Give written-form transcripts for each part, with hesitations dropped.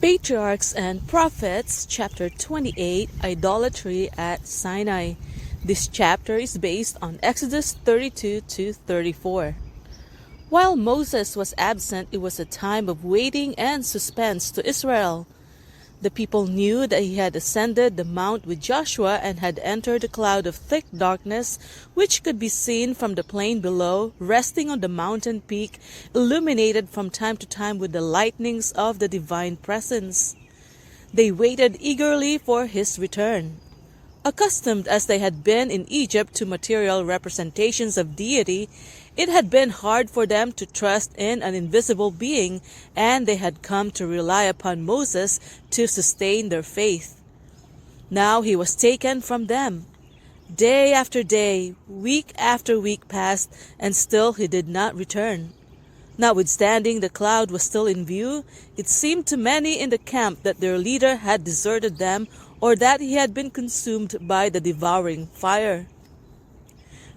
Patriarchs and Prophets, chapter 28, Idolatry at Sinai. This chapter is based on Exodus 32 to 34. While Moses was absent, it was a time of waiting and suspense to Israel. The people knew that he had ascended the mount with Joshua and had entered a cloud of thick darkness, which could be seen from the plain below, resting on the mountain peak, illuminated from time to time with the lightnings of the divine presence. They waited eagerly for his return. Accustomed as they had been in Egypt to material representations of deity, it had been hard for them to trust in an invisible being, and they had come to rely upon Moses to sustain their faith. Now he was taken from them. Day after day, week after week passed, and still he did not return. Notwithstanding the cloud was still in view, it seemed to many in the camp that their leader had deserted them, or that he had been consumed by the devouring fire.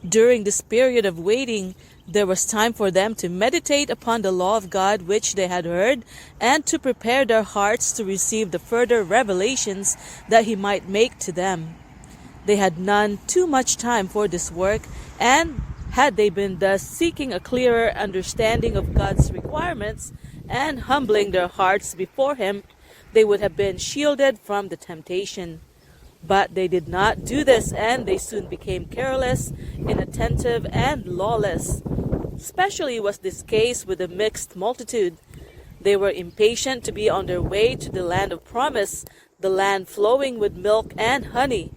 During this period of waiting, there was time for them to meditate upon the law of God which they had heard, and to prepare their hearts to receive the further revelations that he might make to them. They had none too much time for this work, and had they been thus seeking a clearer understanding of God's requirements and humbling their hearts before him, they would have been shielded from the temptation. But they did not do this, and they soon became careless, inattentive, and lawless. Especially was this case with the mixed multitude. They were impatient to be on their way to the land of promise, the land flowing with milk and honey.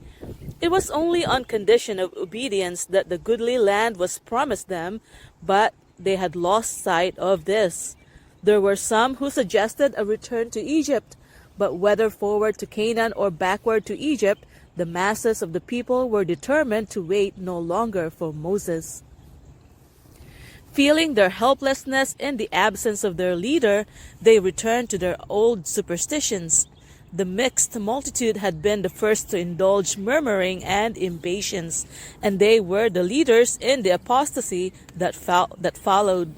It was only on condition of obedience that the goodly land was promised them, but they had lost sight of this. There were some who suggested a return to Egypt, but whether forward to Canaan or backward to Egypt, the masses of the people were determined to wait no longer for Moses. Feeling their helplessness in the absence of their leader, they returned to their old superstitions. The mixed multitude had been the first to indulge murmuring and impatience, and they were the leaders in the apostasy that followed.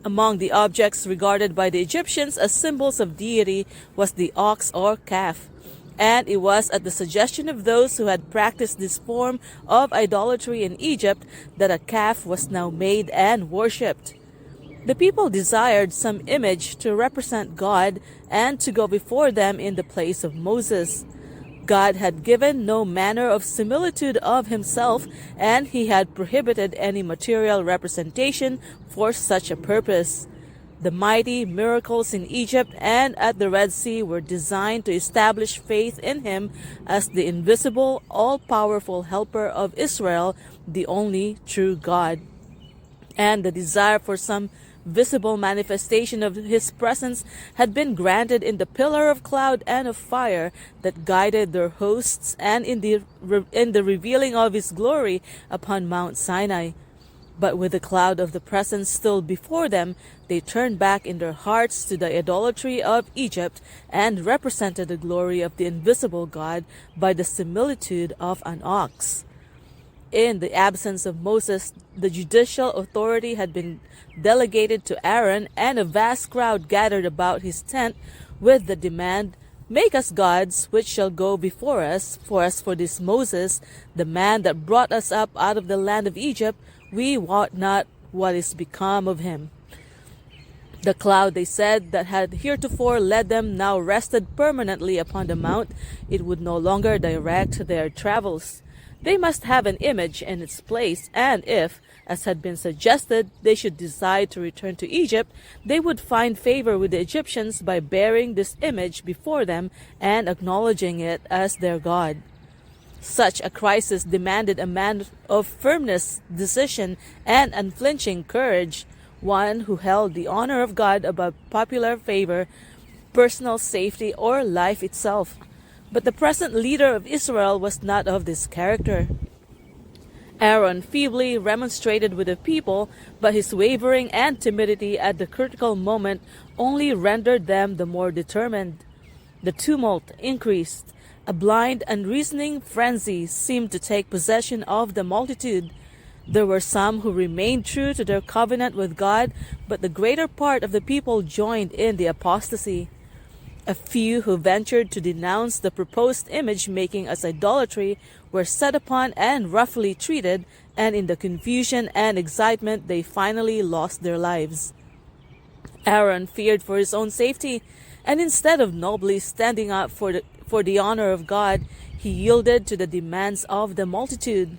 Among the objects regarded by the Egyptians as symbols of deity was the ox or calf, and it was at the suggestion of those who had practiced this form of idolatry in Egypt that a calf was now made and worshipped. The people desired some image to represent God and to go before them in the place of Moses. God had given no manner of similitude of himself, and he had prohibited any material representation for such a purpose. The mighty miracles in Egypt and at the Red Sea were designed to establish faith in him as the invisible, all-powerful helper of Israel, the only true God. And the desire for some visible manifestation of his presence had been granted in the pillar of cloud and of fire that guided their hosts, and in the revealing of his glory upon Mount Sinai. But with the cloud of the presence still before them, they turned back in their hearts to the idolatry of Egypt and represented the glory of the invisible God by the similitude of an ox. In the absence of Moses, the judicial authority had been delegated to Aaron, and a vast crowd gathered about his tent with the demand, "Make us gods which shall go before us, for as for this Moses, the man that brought us up out of the land of Egypt, we wot not what is become of him." The cloud, they said, that had heretofore led them now rested permanently upon the mount. It would no longer direct their travels. They must have an image in its place, and if, as had been suggested, they should decide to return to Egypt, they would find favor with the Egyptians by bearing this image before them and acknowledging it as their God. Such a crisis demanded a man of firmness, decision, and unflinching courage, one who held the honor of God above popular favor, personal safety, or life itself. But the present leader of Israel was not of this character. Aaron feebly remonstrated with the people, but his wavering and timidity at the critical moment only rendered them the more determined. The tumult increased. A blind, unreasoning frenzy seemed to take possession of the multitude. There were some who remained true to their covenant with God, but the greater part of the people joined in the apostasy. A few who ventured to denounce the proposed image-making as idolatry were set upon and roughly treated, and in the confusion and excitement they finally lost their lives. Aaron feared for his own safety, and instead of nobly standing up for the honor of God, he yielded to the demands of the multitude.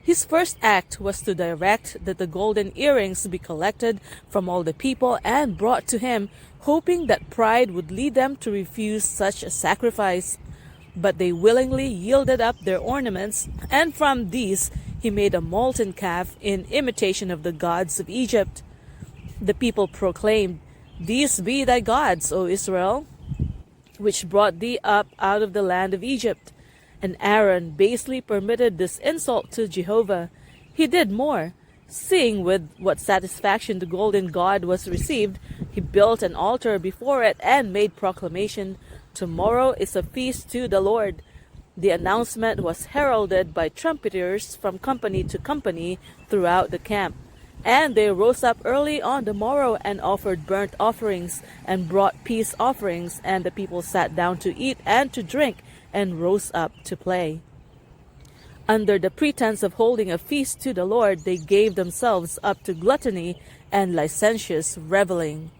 His first act was to direct that the golden earrings be collected from all the people and brought to him, hoping that pride would lead them to refuse such a sacrifice. But they willingly yielded up their ornaments, and from these he made a molten calf in imitation of the gods of Egypt. The people proclaimed, "These be thy gods, O Israel, which brought thee up out of the land of Egypt." And Aaron basely permitted this insult to Jehovah. He did more. Seeing with what satisfaction the golden god was received, he built an altar before it and made proclamation, "Tomorrow is a feast to the Lord." The announcement was heralded by trumpeters from company to company throughout the camp. And they rose up early on the morrow and offered burnt offerings and brought peace offerings, and the people sat down to eat and to drink and rose up to play. Under the pretense of holding a feast to the Lord, they gave themselves up to gluttony and licentious reveling.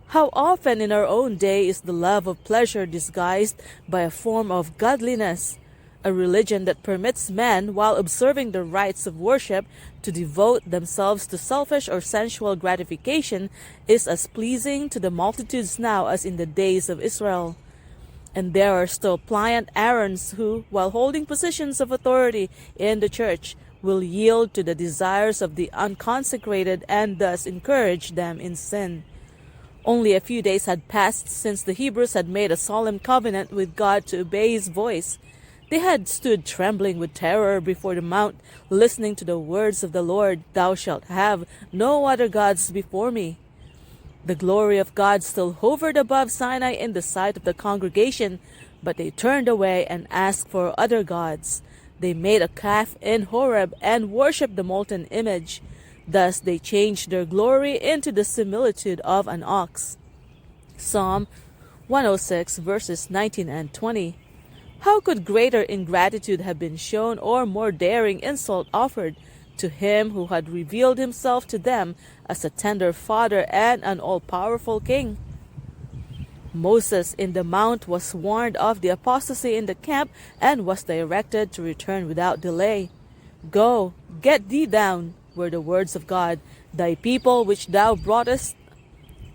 How often in our own day is the love of pleasure disguised by a form of godliness? A religion that permits men, while observing the rites of worship, to devote themselves to selfish or sensual gratification is as pleasing to the multitudes now as in the days of Israel. And there are still pliant Aarons who, while holding positions of authority in the church, will yield to the desires of the unconsecrated and thus encourage them in sin. Only a few days had passed since the Hebrews had made a solemn covenant with God to obey his voice. They had stood trembling with terror before the mount, listening to the words of the Lord, "Thou shalt have no other gods before me." The glory of God still hovered above Sinai in the sight of the congregation, but they turned away and asked for other gods. They made a calf in Horeb and worshipped the molten image. Thus they changed their glory into the similitude of an ox. Psalm 106 verses 19 and 20. How could greater ingratitude have been shown or more daring insult offered to him who had revealed himself to them as a tender father and an all-powerful king? Moses in the mount was warned of the apostasy in the camp and was directed to return without delay. "Go, get thee down," were the words of God. "Thy people which thou broughtest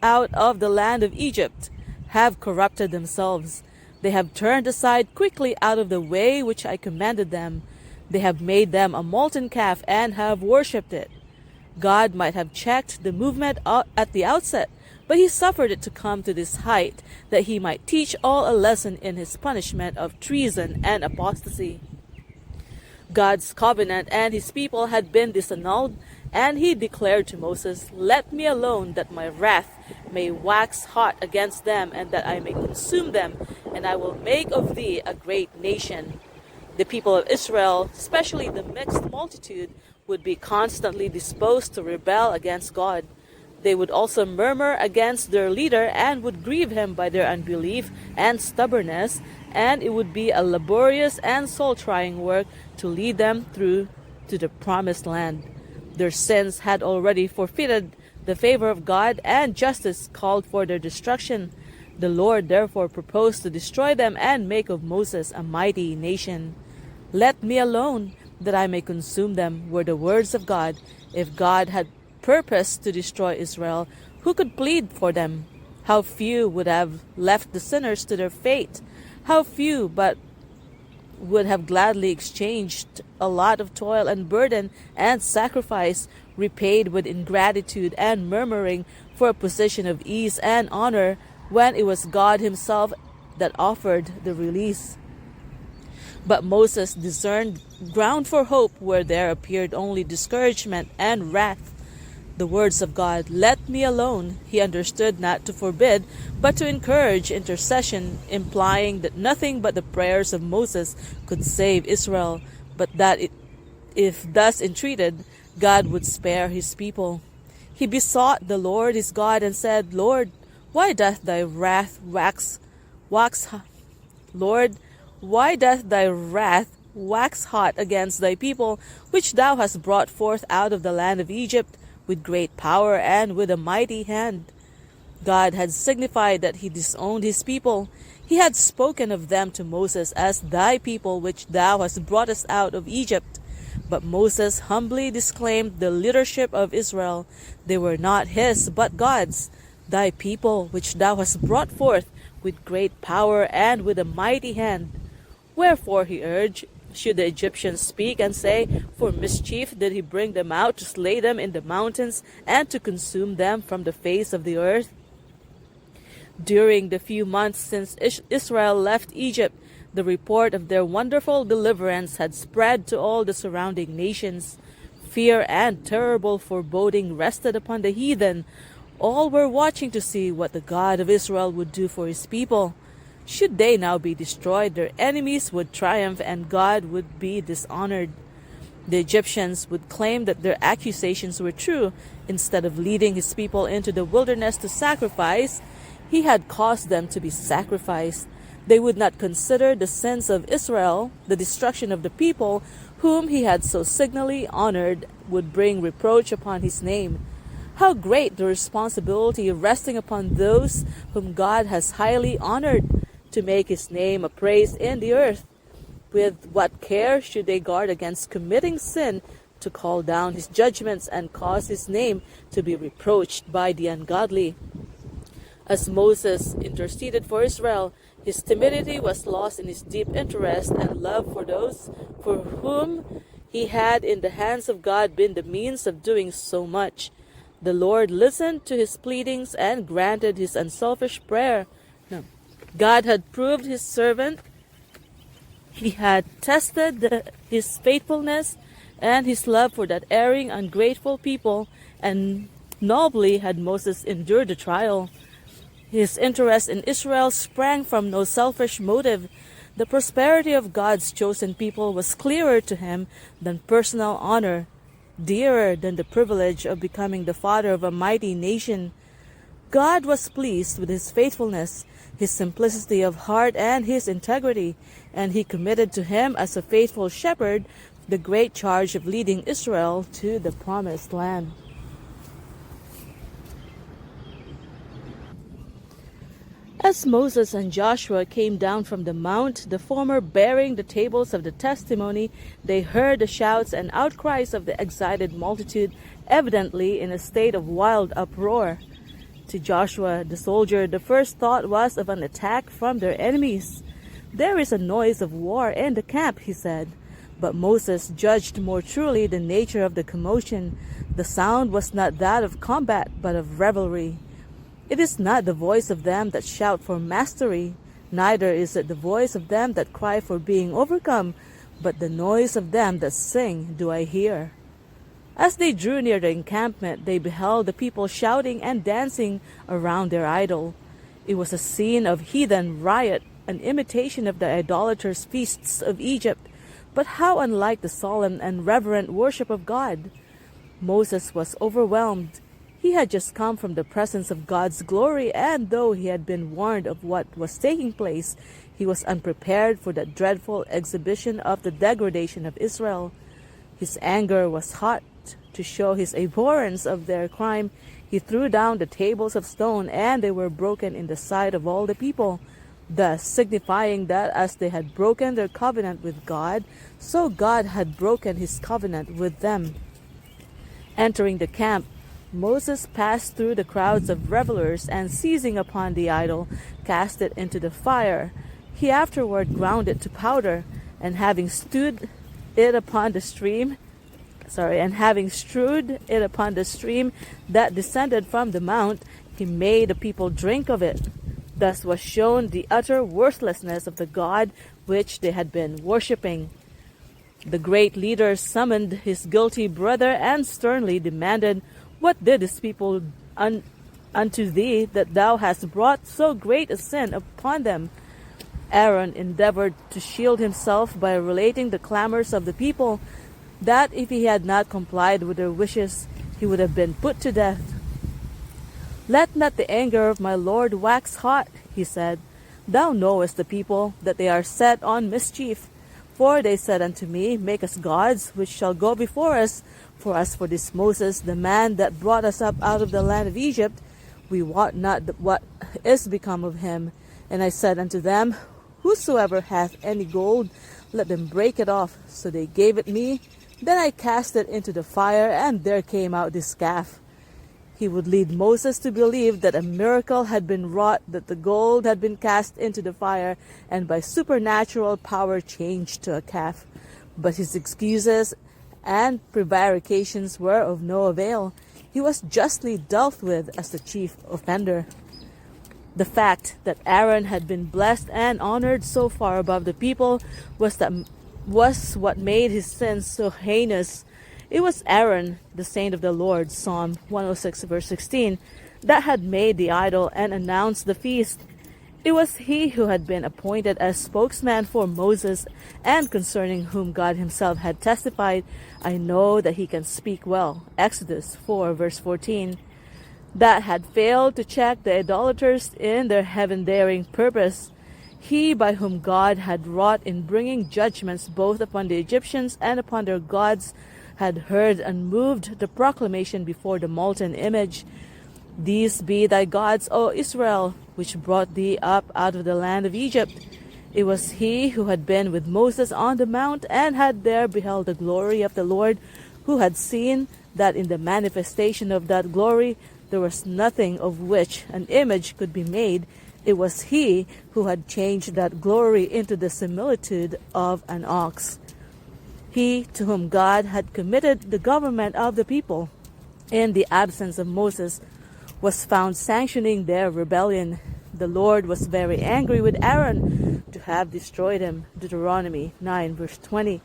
out of the land of Egypt have corrupted themselves. They have turned aside quickly out of the way which I commanded them. They have made them a molten calf and have worshipped it." God might have checked the movement at the outset, but he suffered it to come to this height, that he might teach all a lesson in his punishment of treason and apostasy. God's covenant and his people had been disannulled, and he declared to Moses, "Let me alone, that my wrath may wax hot against them, and that I may consume them, and I will make of thee a great nation." The people of Israel, especially the mixed multitude, would be constantly disposed to rebel against God. They would also murmur against their leader and would grieve him by their unbelief and stubbornness, and it would be a laborious and soul-trying work to lead them through to the promised land. Their sins had already forfeited the favor of God, and justice called for their destruction. The Lord therefore proposed to destroy them and make of Moses a mighty nation. "Let me alone, that I may consume them," were the words of God. If God had purposed to destroy Israel, who could plead for them? How few would have left the sinners to their fate? How few but would have gladly exchanged a lot of toil and burden and sacrifice, repaid with ingratitude and murmuring, for a position of ease and honor, when it was God himself that offered the release. But Moses discerned ground for hope where there appeared only discouragement and wrath. The words of God, "Let me alone," he understood not to forbid, but to encourage intercession, implying that nothing but the prayers of Moses could save Israel, but that if thus entreated, God would spare his people. He besought the Lord his God and said, "Lord, why doth thy wrath wax wax Lord, why doth thy wrath wax hot against thy people, which thou hast brought forth out of the land of Egypt with great power and with a mighty hand? God had signified that he disowned his people. He had spoken of them to Moses as thy people which thou hast brought us out of Egypt. But Moses humbly disclaimed the leadership of Israel. They were not his, but God's. Thy people which thou hast brought forth with great power and with a mighty hand. Wherefore, he urged, should the Egyptians speak and say, for mischief did he bring them out to slay them in the mountains and to consume them from the face of the earth? During the few months since Israel left Egypt, the report of their wonderful deliverance had spread to all the surrounding nations. Fear and terrible foreboding rested upon the heathen. All were watching to see what the God of Israel would do for his people. Should they now be destroyed, their enemies would triumph and God would be dishonored. The Egyptians would claim that their accusations were true. Instead of leading his people into the wilderness to sacrifice, he had caused them to be sacrificed. They would not consider the sins of Israel. The destruction of the people whom he had so signally honored would bring reproach upon his name. How great the responsibility resting upon those whom God has highly honored, to make his name appraised in the earth. With what care should they guard against committing sin, to call down his judgments and cause his name to be reproached by the ungodly. As Moses interceded for Israel, his timidity was lost in his deep interest and love for those for whom he had in the hands of God been the means of doing so much. The Lord listened to his pleadings and granted his unselfish prayer. God had proved his servant. He had tested his faithfulness and his love for that erring, ungrateful people, and nobly had Moses endured the trial. His interest in Israel sprang from no selfish motive. The prosperity of God's chosen people was clearer to him than personal honor, dearer than the privilege of becoming the father of a mighty nation. God was pleased with his faithfulness, his simplicity of heart, and his integrity, and he committed to him as a faithful shepherd the great charge of leading Israel to the promised land. As Moses and Joshua came down from the mount, the former bearing the tables of the testimony, they heard the shouts and outcries of the excited multitude, evidently in a state of wild uproar. To Joshua, the soldier, the first thought was of an attack from their enemies. There is a noise of war in the camp, he said. But Moses judged more truly the nature of the commotion. The sound was not that of combat, but of revelry. It is not the voice of them that shout for mastery, neither is it the voice of them that cry for being overcome, but the noise of them that sing do I hear. As they drew near the encampment, they beheld the people shouting and dancing around their idol. It was a scene of heathen riot, an imitation of the idolaters' feasts of Egypt, but how unlike the solemn and reverent worship of God. Moses was overwhelmed. He had just come from the presence of God's glory, and though he had been warned of what was taking place, he was unprepared for that dreadful exhibition of the degradation of Israel. His anger was hot. To show his abhorrence of their crime, he threw down the tables of stone, and they were broken in the sight of all the people, thus signifying that as they had broken their covenant with God, so God had broken his covenant with them. Entering the camp, Moses passed through the crowds of revelers, and seizing upon the idol, cast it into the fire. He afterward ground it to powder, and having strewed it upon the stream that descended from the mount, he made the people drink of it. Thus was shown the utter worthlessness of the God which they had been worshipping. The great leader summoned his guilty brother and sternly demanded, What did this people unto thee, that thou hast brought so great a sin upon them? Aaron endeavored to shield himself by relating the clamors of the people, that if he had not complied with their wishes, he would have been put to death. Let not the anger of my Lord wax hot, he said. Thou knowest the people, that they are set on mischief. For they said unto me, Make us gods, which shall go before us. For as for this Moses, the man that brought us up out of the land of Egypt, we wot not what is become of him. And I said unto them, Whosoever hath any gold, let them break it off. So they gave it me. Then I cast it into the fire, and there came out this calf. He would lead Moses to believe that a miracle had been wrought, that the gold had been cast into the fire, and by supernatural power changed to a calf. But his excuses and prevarications were of no avail. He was justly dealt with as the chief offender. The fact that Aaron had been blessed and honored so far above the people was what made his sins so heinous. It was Aaron, the saint of the Lord, Psalm 106 verse 16, that had made the idol and announced the feast. It was he who had been appointed as spokesman for Moses, and concerning whom God himself had testified, I know that he can speak well. Exodus 4 verse 14. That had failed to check the idolaters in their heaven-daring purpose. He by whom God had wrought in bringing judgments both upon the Egyptians and upon their gods had heard and moved the proclamation before the molten image. These be thy gods, O Israel, which brought thee up out of the land of Egypt. It was he who had been with Moses on the mount, and had there beheld the glory of the Lord, who had seen that in the manifestation of that glory there was nothing of which an image could be made. It was he who had changed that glory into the similitude of an ox. He to whom God had committed the government of the people, in the absence of Moses, was found sanctioning their rebellion. The Lord was very angry with Aaron to have destroyed him. Deuteronomy 9 verse 20.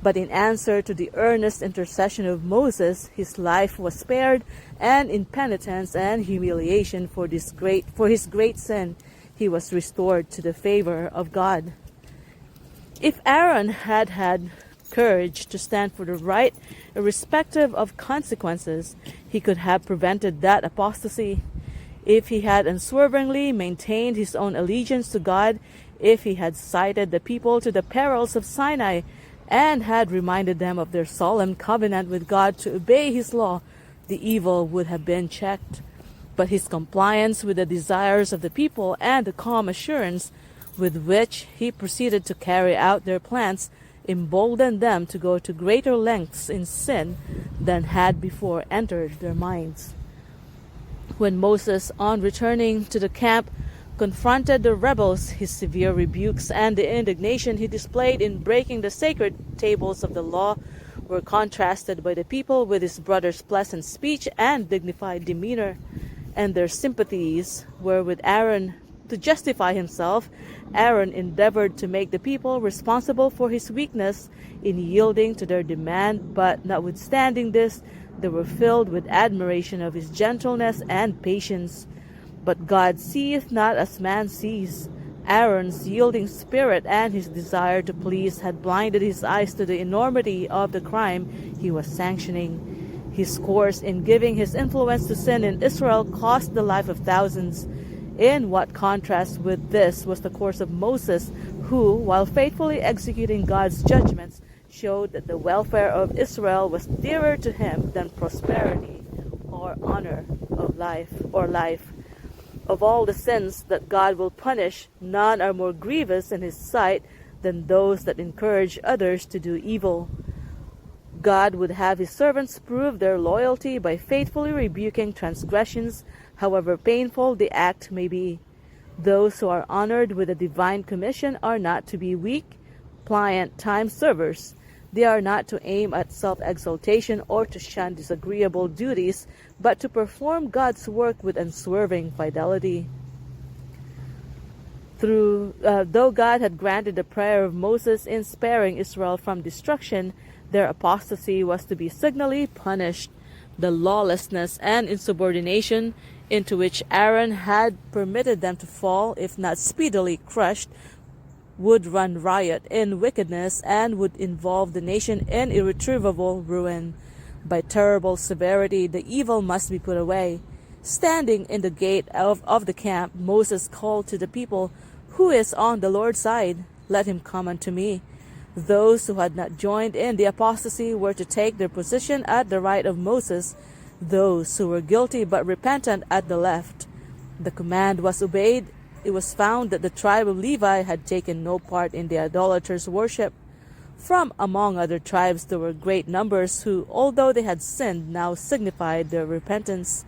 But in answer to the earnest intercession of Moses, his life was spared, and in penitence and humiliation for his great sin, he was restored to the favor of God. If Aaron had had courage to stand for the right, irrespective of consequences, he could have prevented that apostasy. If he had unswervingly maintained his own allegiance to God, if he had cited the people to the perils of Sinai, and had reminded them of their solemn covenant with God to obey his law, the evil would have been checked. But his compliance with the desires of the people and the calm assurance with which he proceeded to carry out their plans emboldened them to go to greater lengths in sin than had before entered their minds. When Moses, on returning to the camp, confronted the rebels, his severe rebukes and the indignation he displayed in breaking the sacred tables of the law were contrasted by the people with his brother's pleasant speech and dignified demeanor, and their sympathies were with Aaron. To justify himself, Aaron endeavored to make the people responsible for his weakness in yielding to their demand, but notwithstanding this, they were filled with admiration of his gentleness and patience. But God seeth not as man sees. Aaron's yielding spirit and his desire to please had blinded his eyes to the enormity of the crime he was sanctioning. His course in giving his influence to sin in Israel cost the life of thousands. In what contrast with this was the course of Moses, who, while faithfully executing God's judgments, showed that the welfare of Israel was dearer to him than prosperity or honor of life. Of all the sins that God will punish, none are more grievous in his sight than those that encourage others to do evil. God would have his servants prove their loyalty by faithfully rebuking transgressions, however painful the act may be. Those who are honored with a divine commission are not to be weak, pliant time servers. They are not to aim at self-exaltation or to shun disagreeable duties, but to perform God's work with unswerving fidelity. Though God had granted the prayer of Moses in sparing Israel from destruction, their apostasy was to be signally punished. The lawlessness and insubordination into which Aaron had permitted them to fall, if not speedily crushed, would run riot in wickedness and would involve the nation in irretrievable ruin. By terrible severity the evil must be put away. Standing in the gate of the camp, Moses called to the people, Who is on the Lord's side? Let him come unto me. Those who had not joined in the apostasy were to take their position at the right of Moses, those who were guilty but repentant at the left. The command was obeyed. It was found that the tribe of Levi had taken no part in the idolaters' worship. From among other tribes there were great numbers who, although they had sinned, now signified their repentance.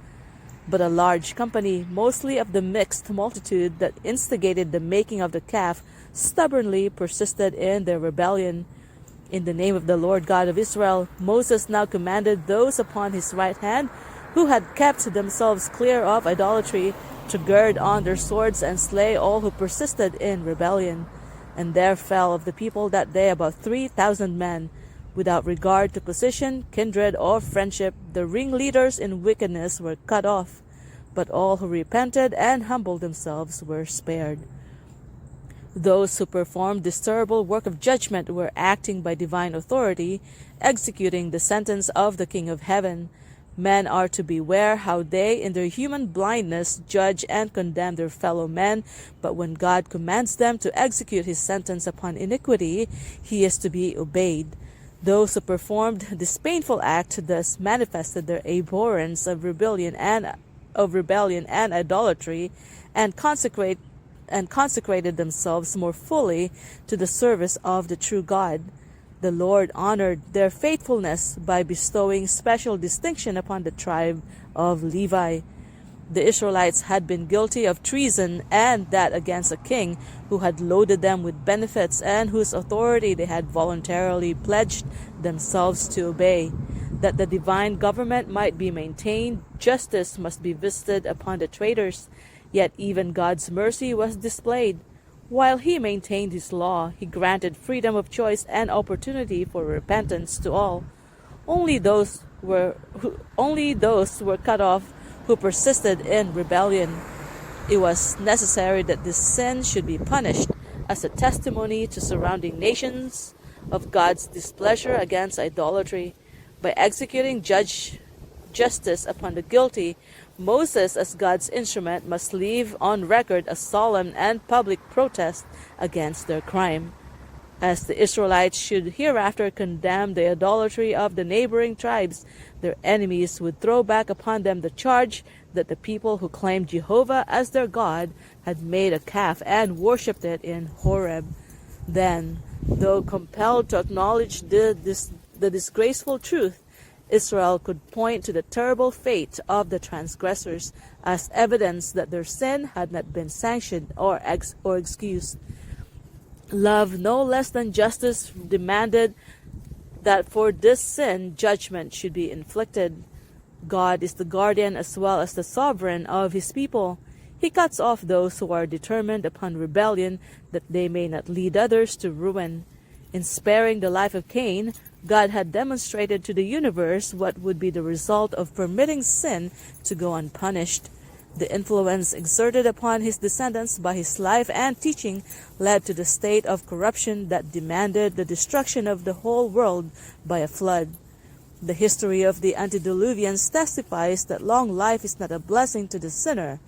But a large company, mostly of the mixed multitude that instigated the making of the calf, stubbornly persisted in their rebellion. In the name of the Lord God of Israel, Moses now commanded those upon his right hand who had kept themselves clear of idolatry to gird on their swords and slay all who persisted in rebellion. And there fell of the people that day about 3,000 men. Without regard to position, kindred, or friendship, the ringleaders in wickedness were cut off, but all who repented and humbled themselves were spared. Those who performed this terrible work of judgment were acting by divine authority, executing the sentence of the King of Heaven. Men are to beware how they, in their human blindness, judge and condemn their fellow men, but when God commands them to execute his sentence upon iniquity, he is to be obeyed. Those who performed this painful act thus manifested their abhorrence of rebellion and idolatry, and consecrated themselves more fully to the service of the true God. The Lord honored their faithfulness by bestowing special distinction upon the tribe of Levi. The Israelites had been guilty of treason, and that against a king who had loaded them with benefits and whose authority they had voluntarily pledged themselves to obey. That the divine government might be maintained, justice must be visited upon the traitors. Yet even God's mercy was displayed. While he maintained his law, he granted freedom of choice and opportunity for repentance to all. Only those were cut off who persisted in rebellion. It was necessary that this sin should be punished as a testimony to surrounding nations of God's displeasure against idolatry. By executing justice upon the guilty, Moses, as God's instrument, must leave on record a solemn and public protest against their crime. As the Israelites should hereafter condemn the idolatry of the neighboring tribes, their enemies would throw back upon them the charge that the people who claimed Jehovah as their God had made a calf and worshipped it in Horeb. Then, though compelled to acknowledge the disgraceful truth, Israel could point to the terrible fate of the transgressors as evidence that their sin had not been sanctioned or excused. Love no less than justice demanded that for this sin judgment should be inflicted. God is the guardian as well as the sovereign of his people. He cuts off those who are determined upon rebellion, that they may not lead others to ruin. In sparing the life of Cain, God had demonstrated to the universe what would be the result of permitting sin to go unpunished. The influence exerted upon his descendants by his life and teaching led to the state of corruption that demanded the destruction of the whole world by a flood. The history of the antediluvians testifies that long life is not a blessing to the sinner.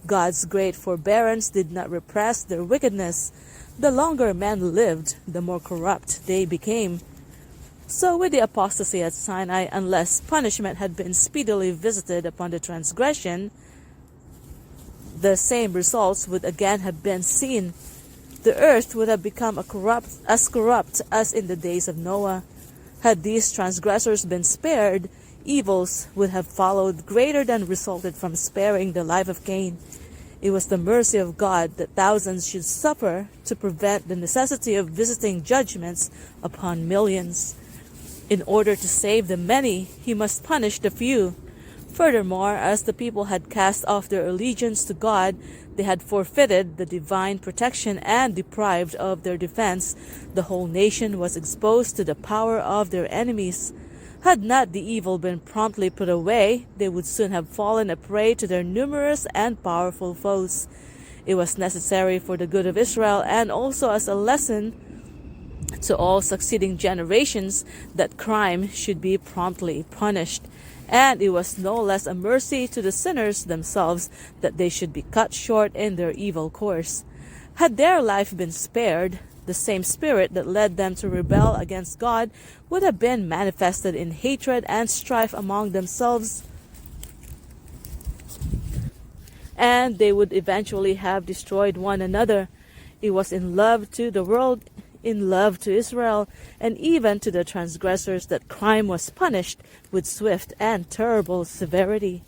God's great forbearance did not repress their wickedness. The longer men lived, the more corrupt they became. So with the apostasy at Sinai, unless punishment had been speedily visited upon the transgression, the same results would again have been seen. The earth would have become corrupt as in the days of Noah. Had these transgressors been spared, evils would have followed greater than resulted from sparing the life of Cain. It was the mercy of God that thousands should suffer to prevent the necessity of visiting judgments upon millions. In order to save the many, he must punish the few. Furthermore, as the people had cast off their allegiance to God, they had forfeited the divine protection and deprived of their defense. The whole nation was exposed to the power of their enemies. Had not the evil been promptly put away, they would soon have fallen a prey to their numerous and powerful foes. It was necessary for the good of Israel, and also as a lesson to all succeeding generations, that crime should be promptly punished. And it was no less a mercy to the sinners themselves that they should be cut short in their evil course. Had their life been spared, the same spirit that led them to rebel against God would have been manifested in hatred and strife among themselves, and they would eventually have destroyed one another. It was in love to the world, in love to Israel, and even to the transgressors that crime was punished with swift and terrible severity.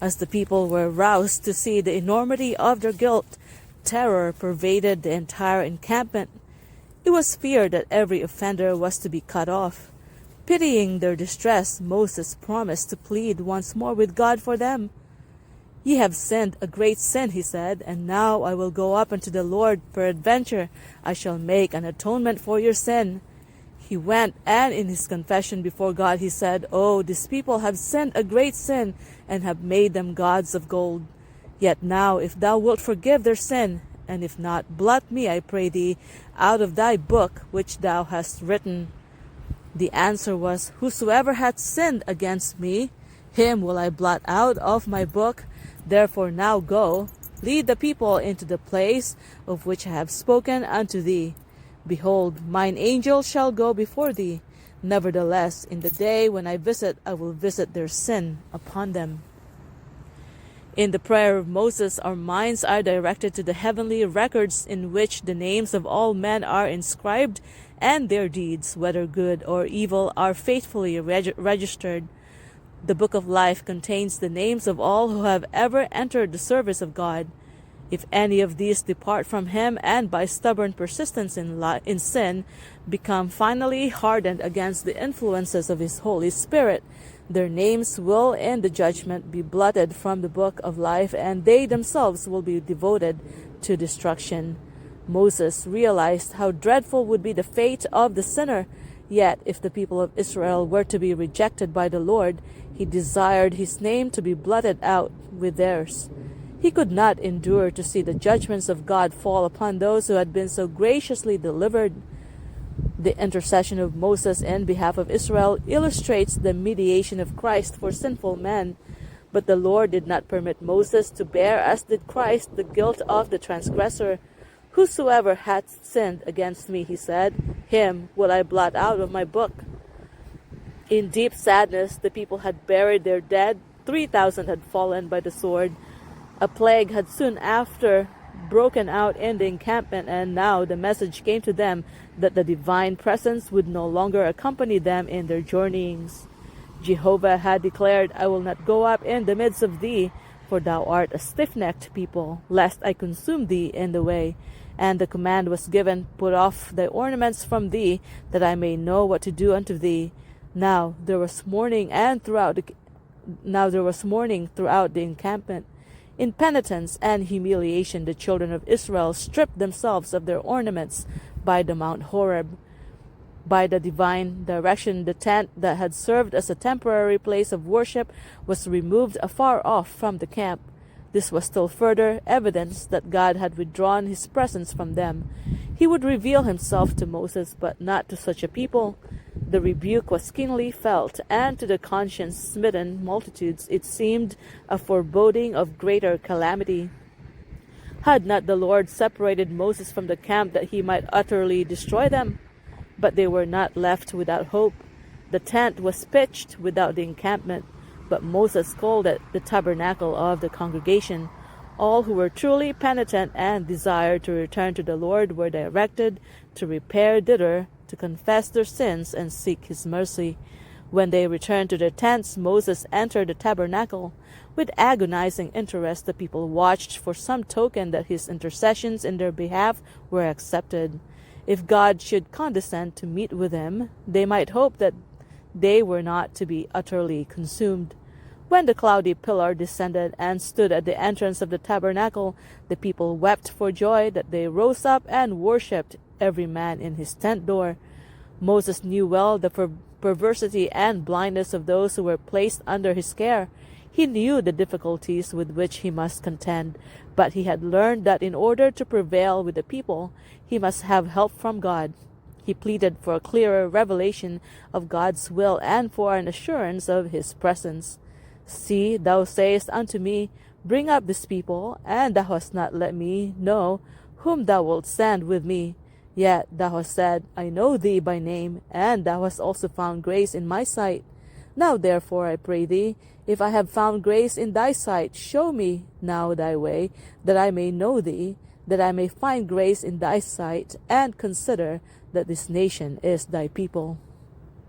As the people were roused to see the enormity of their guilt, terror pervaded the entire encampment. It was feared that every offender was to be cut off. Pitying their distress, Moses promised to plead once more with God for them. "Ye have sinned a great sin," he said, "and now I will go up unto the Lord. Peradventure I shall make an atonement for your sin." He went, and in his confession before God he said, "Oh, this people have sinned a great sin, and have made them gods of gold. Yet now, if thou wilt forgive their sin, and if not, blot me, I pray thee, out of thy book which thou hast written." The answer was, "Whosoever hath sinned against me, him will I blot out of my book. Therefore now go, lead the people into the place of which I have spoken unto thee. Behold, mine angel shall go before thee. Nevertheless, in the day when I will visit their sin upon them." In the prayer of Moses, our minds are directed to the heavenly records in which the names of all men are inscribed, and their deeds, whether good or evil, are faithfully registered. The book of life contains the names of all who have ever entered the service of God. If any of these depart from him and by stubborn persistence in sin become finally hardened against the influences of his Holy Spirit, their names will in the judgment be blotted from the book of life, and they themselves will be devoted to destruction. Moses realized how dreadful would be the fate of the sinner. Yet, if the people of Israel were to be rejected by the Lord, he desired his name to be blotted out with theirs. He could not endure to see the judgments of God fall upon those who had been so graciously delivered. The intercession of Moses in behalf of Israel illustrates the mediation of Christ for sinful men. But the Lord did not permit Moses to bear, as did Christ, the guilt of the transgressor. "Whosoever hath sinned against me," he said, "him will I blot out of my book." In deep sadness, the people had buried their dead. 3,000 had fallen by the sword. A plague had soon after broken out in the encampment, and now the message came to them that the divine presence would no longer accompany them in their journeyings. Jehovah had declared, "I will not go up in the midst of thee, for thou art a stiff-necked people, lest I consume thee in the way." And the command was given, "Put off thy ornaments from thee, that I may know what to do unto thee." Now there was mourning throughout the encampment. In penitence and humiliation, the children of Israel stripped themselves of their ornaments by the Mount Horeb. By the divine direction, the tent that had served as a temporary place of worship was removed afar off from the camp. This was still further evidence that God had withdrawn his presence from them. He would reveal himself to Moses, but not to such a people. The rebuke was keenly felt, and to the conscience-smitten multitudes it seemed a foreboding of greater calamity. Had not the Lord separated Moses from the camp that he might utterly destroy them? But they were not left without hope. The tent was pitched without the encampment, but Moses called it the tabernacle of the congregation. All who were truly penitent and desired to return to the Lord were directed to repair thither, to confess their sins and seek his mercy. When they returned to their tents, Moses entered the tabernacle. With agonizing interest, the people watched for some token that his intercessions in their behalf were accepted. If God should condescend to meet with them, they might hope that they were not to be utterly consumed. When the cloudy pillar descended and stood at the entrance of the tabernacle, the people wept for joy that they rose up and worshipped, every man in his tent door. Moses knew well the perversity and blindness of those who were placed under his care. He knew the difficulties with which he must contend, but he had learned that in order to prevail with the people, he must have help from God. He pleaded for a clearer revelation of God's will and for an assurance of his presence. "See, thou sayest unto me, Bring up this people, and thou hast not let me know whom thou wilt send with me. Yet thou hast said, I know thee by name, and thou hast also found grace in my sight. Now therefore, I pray thee, if I have found grace in thy sight, show me now thy way, that I may know thee, that I may find grace in thy sight, and consider that this nation is thy people.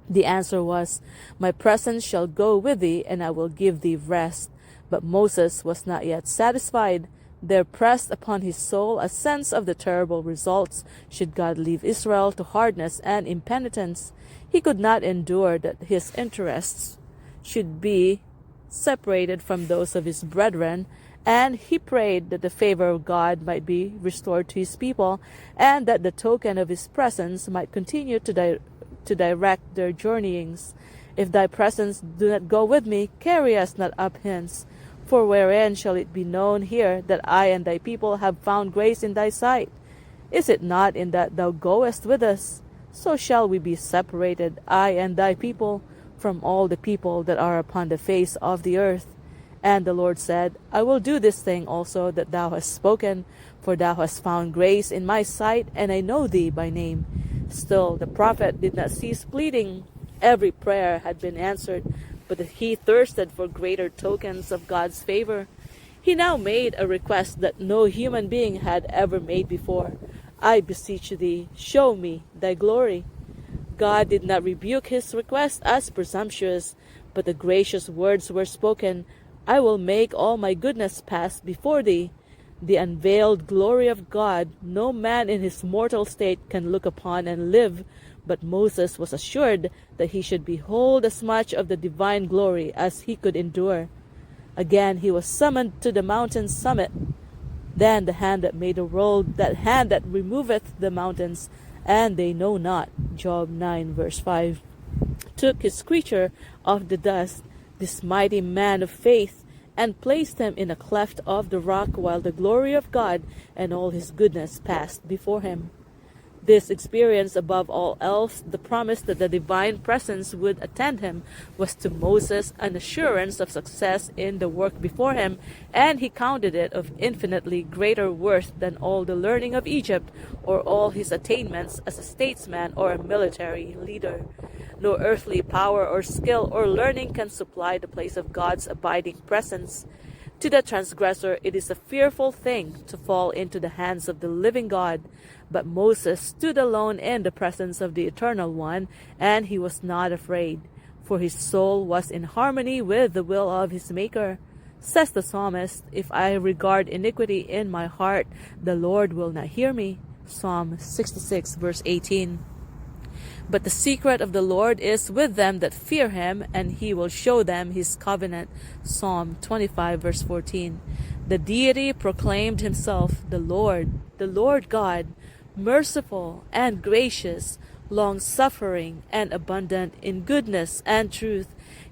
The answer was, My presence shall go with thee, and I will give thee rest. But Moses was not yet satisfied. There pressed upon his soul a sense of the terrible results should God leave Israel to hardness and impenitence. He could not endure that his interests should be separated from those of his brethren, and he prayed that the favor of God might be restored to his people, and that the token of his presence might continue to direct their journeyings. If thy presence do not go with me, carry us not up hence. For wherein shall it be known here that I and thy people have found grace in thy sight? Is it not in that thou goest with us? So shall we be separated, I and thy people, from all the people that are upon the face of the earth. And the Lord said, I will do this thing also that thou hast spoken, for thou hast found grace in my sight, and I know thee by name. Still the prophet did not cease pleading. Every prayer had been answered, but he thirsted for greater tokens of God's favor. He now made a request that no human being had ever made before. I beseech thee, show me thy glory. God did not rebuke his request as presumptuous, but the gracious words were spoken, I will make all my goodness pass before thee. The unveiled glory of God no man in his mortal state can look upon and live, but Moses was assured that he should behold as much of the divine glory as he could endure. Again he was summoned to the mountain's summit. Then the hand that made the world, that hand that removeth the mountains, and they know not, Job 9 verse 5, took his creature of the dust, this mighty man of faith, and placed him in a cleft of the rock, while the glory of God and all his goodness passed before him. This experience, above all else, the promise that the divine presence would attend him, was to Moses an assurance of success in the work before him, and he counted it of infinitely greater worth than all the learning of Egypt, or all his attainments as a statesman or a military leader. No earthly power or skill or learning can supply the place of God's abiding presence. To the transgressor it is a fearful thing to fall into the hands of the living God. But Moses stood alone in the presence of the Eternal One, and he was not afraid, for his soul was in harmony with the will of his Maker. Says the psalmist, If I regard iniquity in my heart, the Lord will not hear me. Psalm 66 verse 18. But the secret of the Lord is with them that fear him, and he will show them his covenant. Psalm 25 verse 14. The deity proclaimed himself the Lord God, merciful and gracious, long-suffering and abundant in goodness and truth,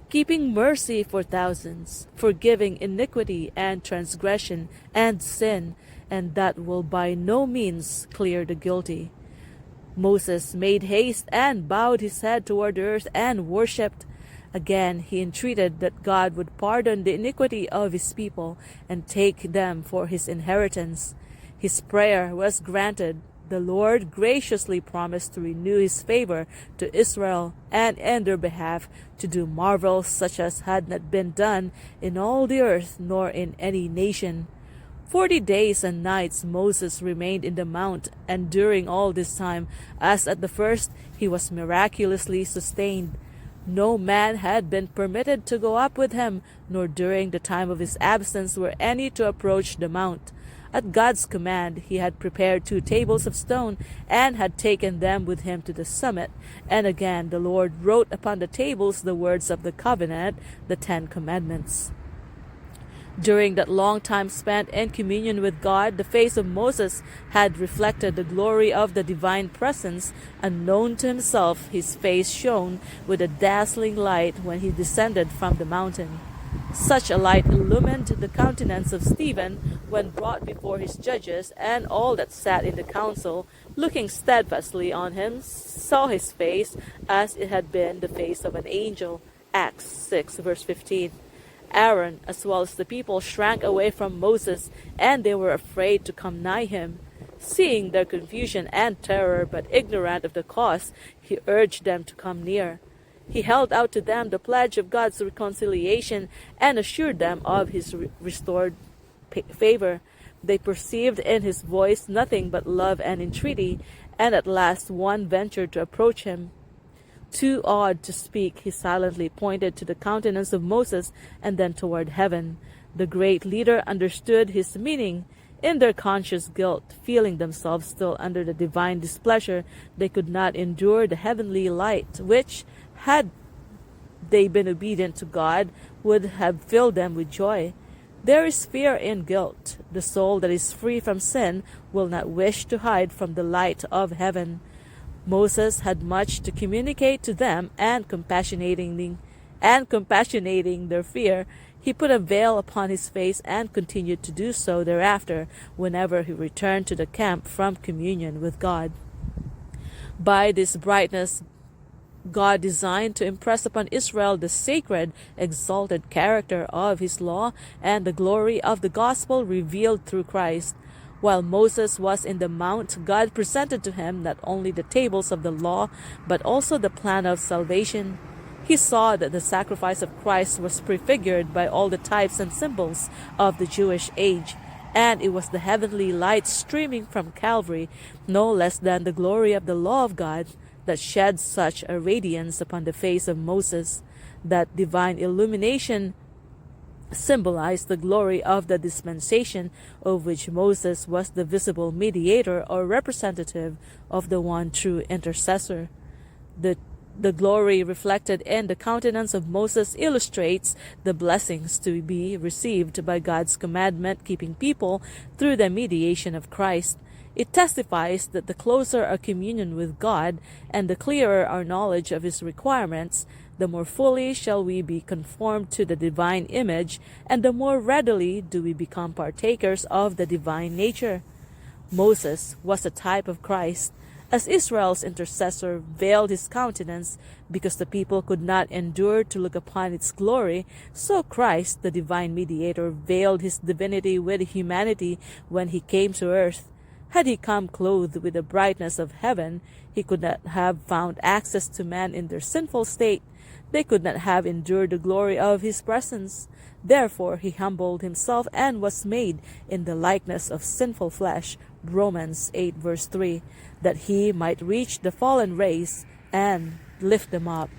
keeping mercy for thousands, forgiving iniquity and transgression and sin, and that will by no means clear the guilty. Moses made haste and bowed his head toward the earth and worshipped. Again he entreated that God would pardon the iniquity of his people and take them for his inheritance. His prayer was granted. The Lord graciously promised to renew his favor to Israel, and in their behalf to do marvels such as had not been done in all the earth nor in any nation. 40 days and nights Moses remained in the mount, and during all this time, as at the first, he was miraculously sustained. No man had been permitted to go up with him, nor during the time of his absence were any to approach the mount. At God's command, he had prepared 2 tables of stone, and had taken them with him to the summit. And again the Lord wrote upon the tables the words of the covenant, the 10 commandments. During that long time spent in communion with God, the face of Moses had reflected the glory of the divine presence. Unknown to himself, his face shone with a dazzling light when he descended from the mountain. Such a light illumined the countenance of Stephen when brought before his judges, and all that sat in the council, looking steadfastly on him, saw his face as it had been the face of an angel. Acts 6 verse 15. Aaron, as well as the people, shrank away from Moses, and they were afraid to come nigh him. Seeing their confusion and terror, but ignorant of the cause, he urged them to come near. He held out to them the pledge of God's reconciliation and assured them of his restored favor. They perceived in his voice nothing but love and entreaty, and at last one ventured to approach him. Too awed to speak, he silently pointed to the countenance of Moses and then toward heaven. The great leader understood his meaning. In their conscious guilt, feeling themselves still under the divine displeasure, they could not endure the heavenly light, which, had they been obedient to God, would have filled them with joy. There is fear in guilt. The soul that is free from sin will not wish to hide from the light of heaven. Moses had much to communicate to them, and compassionating their fear, he put a veil upon his face and continued to do so thereafter whenever he returned to the camp from communion with God. By this brightness, God designed to impress upon Israel the sacred, exalted character of his law and the glory of the gospel revealed through Christ. While Moses was in the mount, God presented to him not only the tables of the law, but also the plan of salvation. He saw that the sacrifice of Christ was prefigured by all the types and symbols of the Jewish age, and it was the heavenly light streaming from Calvary, no less than the glory of the law of God, that shed such a radiance upon the face of Moses. That divine illumination symbolized the glory of the dispensation, of which Moses was the visible mediator or representative of the one true intercessor. The glory reflected in the countenance of Moses illustrates the blessings to be received by God's commandment-keeping people through the mediation of Christ. It testifies that the closer our communion with God and the clearer our knowledge of his requirements, the more fully shall we be conformed to the divine image, and the more readily do we become partakers of the divine nature. Moses was a type of Christ. As Israel's intercessor veiled his countenance because the people could not endure to look upon its glory, so Christ, the divine mediator, veiled his divinity with humanity when he came to earth. Had he come clothed with the brightness of heaven, he could not have found access to man in their sinful state. They could not have endured the glory of his presence. Therefore he humbled himself and was made in the likeness of sinful flesh, Romans 8 verse 3, that he might reach the fallen race and lift them up.